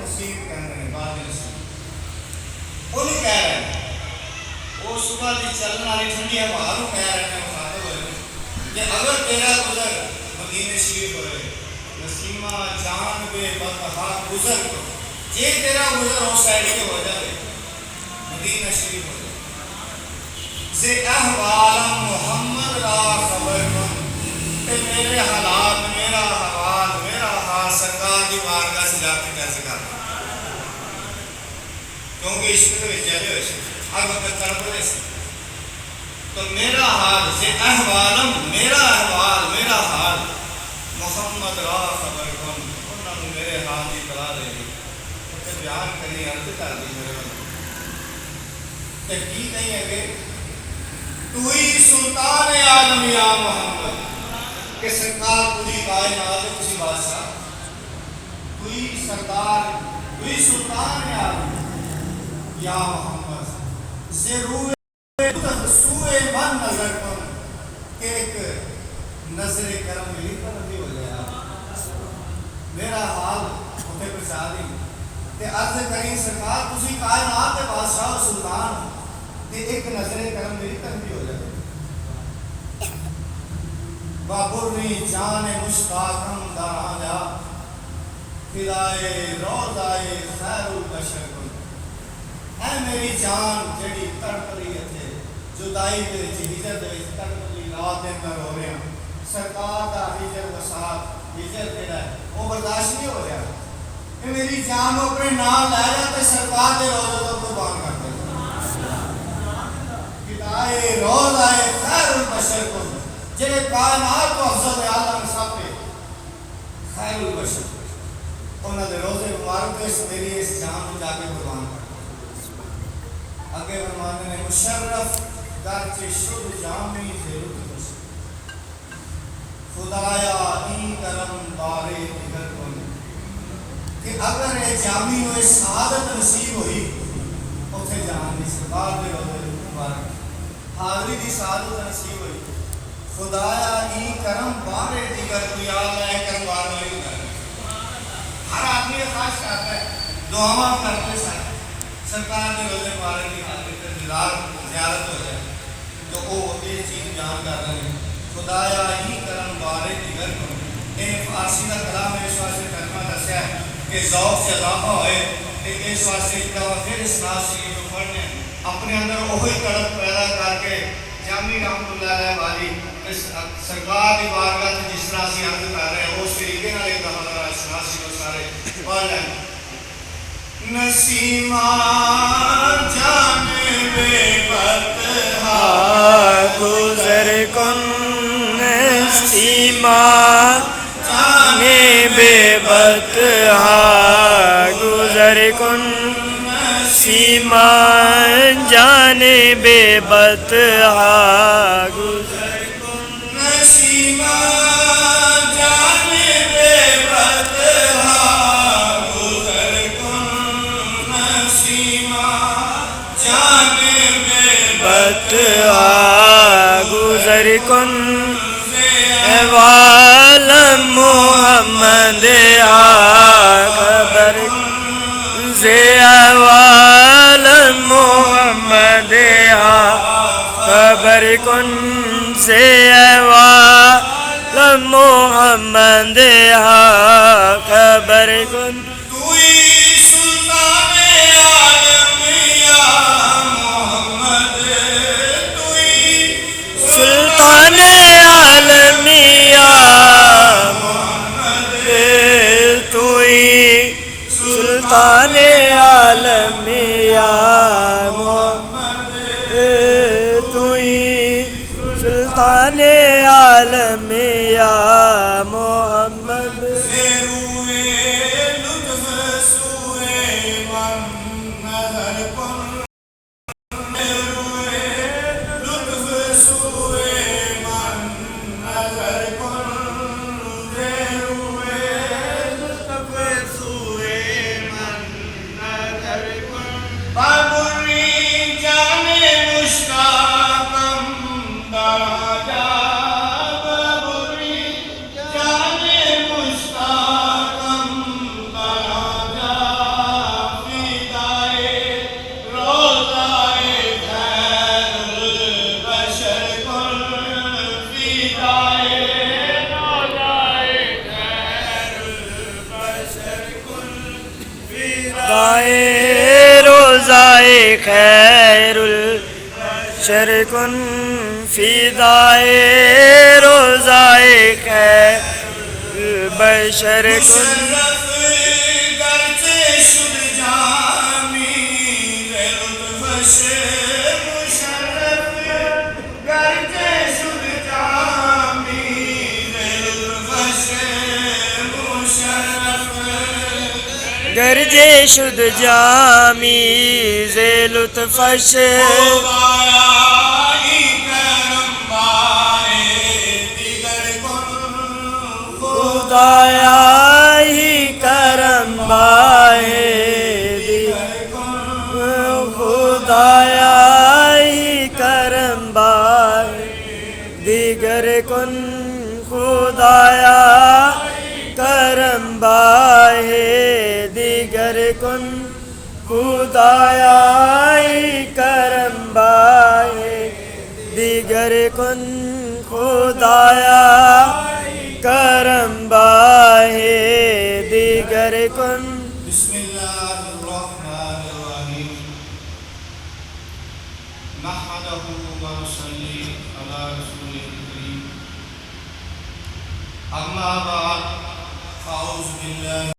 نصیب کہہ رہے ہیں، باد نصیب انہوں کہہ رہے ہیں، وہ صبح کی چلن والی ٹھنڈی ہوا نو کہہ رہے ہیں مخاطب ہوئے کہ اگر تیرا گزر مدینے شریف ہوئے نسیمہ جان بے بقا گزر کو جے تیرا گزر اس سائڈ کے ہو جائے مدینہ شریف ہو جائے سے احوال محمد را خبر کن کہ میرے حالات میرا حوال میرا حال سرکار کی بارگاہ سے جا کے کیسے کرنا کیونکہ عشق کے جلے ہوئے ہر وقت تڑپ رہے سے تو میرا حال سے احوالم میرا احوال میرا حال محمد را خبر کن انہوں نے میرے حال کی اطلاع دے دی تو بیان کرنی عرض کر دی میرے بندے تحقیق نہیں ہے کہ تو ہی سلطان عالم یا محمد کہ سرکار پوری کائنات ہے کسی بادشاہ تو ہی سردار تو ہی سلطان عالم یا محمد ضرور سوئے من نظر کن کہ ایک نظر کرم ملی پر بھی ہو جائے میرا حال اتنے پرچا دی کہ عرض کریں سرکار تسی کائنات بادشاہ و سلطان کہ ایک نظر کرم ملی پر بھی ہو جائے بابری جان مشتاقم دارا جا فدائے روضائے خیر البشر کن اے میری جان جڑی تڑپ رہی ہے جدائی دے ہجر دے تڑپ رہی رات دن میں رو رہے ہیں سرکار دا ہجر وسعت ہجر تیرا ہے وہ برداشت نہیں ہو رہا کہ میری جان اپنے نام لے جاتے سرکار دے روزے تو قربان کر دے فدائے روضائے خیر البشر کن جنہیں کائنات کو افضل عالم سب پہ خیر البشر انہوں نے روزے مبارک اس میری اس جان کو جا کے قربان کر آگے فرماتے ہیں مشرف گرچہ شد جامی ضرورت خدایا این کرم بارے دیگر کن کہ اگر یہ جامی ہوئے سعادت نصیب ہوئی اتنے جان دی سرکار دے روزے مبارک حاضری دی سعادت نصیب ہوئی خدایا این کرم بارے دیگر کوئی اللہ کرم بار نہیں کر ہر آدمی خواہش کرتا ہے دعاواں کرتے ساتھ سرکار کے روزے مبارک کی حاضری پر زیارت ہو جائے تو وہ یہ چیز جان کر رہے ہیں خدایا ہی کرم بارے دیگر کو یہ فارسی کا کلام اس واسطے ترجمہ دسیا ہے کہ ذوق سے اضافہ ہوئے کہ اس واسطے ایک دفعہ پھر اس ناز شریف کو پڑھنے اپنے اندر وہی تڑپ پیدا کر کے جامی رحمۃ اللہ علیہ والی سرکار کی بارگاہ سے جس طرح سے عرض کر رہے ہیں اس طریقے نال ایک دفعہ اس ناز شریف کو سارے پڑھ لیں نسیمہ جانب بطحا گزر کن نسیمہ جانب بطحا گزر کن نسیمہ جانب بطحا گزر کن نسیمہ گزر کن احوال محمد خبر سے احوال محمد خبر کن سے احوال محمد خبر کن سلطان عالمیہ محمد تو ہی سلطان عالمیہ محمد تو ہی سلطان عالمیہ محمد خیر البشر کن فدائے روضائے خیر البشر کن مشرف گرچہ شد جامی لطفش مشرف گرچہ شد جامی لطفش مشرف گرجے شد جامی ز لطفش خدایا ہی کرم بائے دیگر کن خدایا ہی کرم بائے دیگر کن خدایا کرم بائے دیگر کن خدایا ہی کرم بائے دیگر کن خدایا کرم بائے دیگر کن بسم اللہ الرحمن الرحیم نحمدہ و نصلی علی رسولہ الکریم اما بعد فاعوذ باللہ